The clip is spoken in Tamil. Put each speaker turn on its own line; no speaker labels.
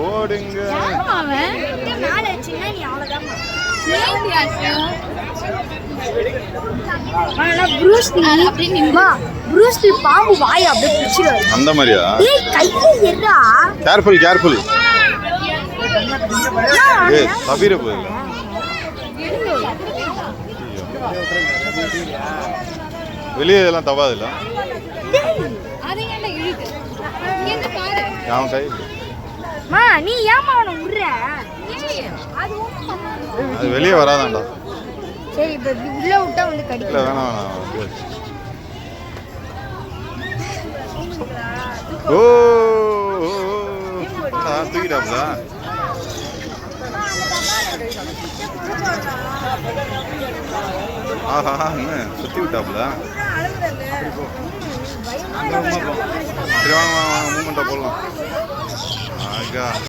ஓடுங்க.
பாம்பு வாய் அப்படியே பிடிச்சிருவாரு.
அந்த மாதிரியா? Careful careful. தவிர போயில வெளியே இதெல்லாம் தவாது இல்ல.
நீ ஏமா அவனை விடுற?
அது வெளியே வராதாண்டா.
சரி இப்ப உள்ள விட்டா வந்து கடிக்கல.
வேணாம் வேணாம். ஓ தூக்கிட்டாப்ல. ஆஹா என்ன சுத்தி விட்டாப்ல. சரி வாங்க வாங்க மூமெண்ட்டை போடலாம். ஆகா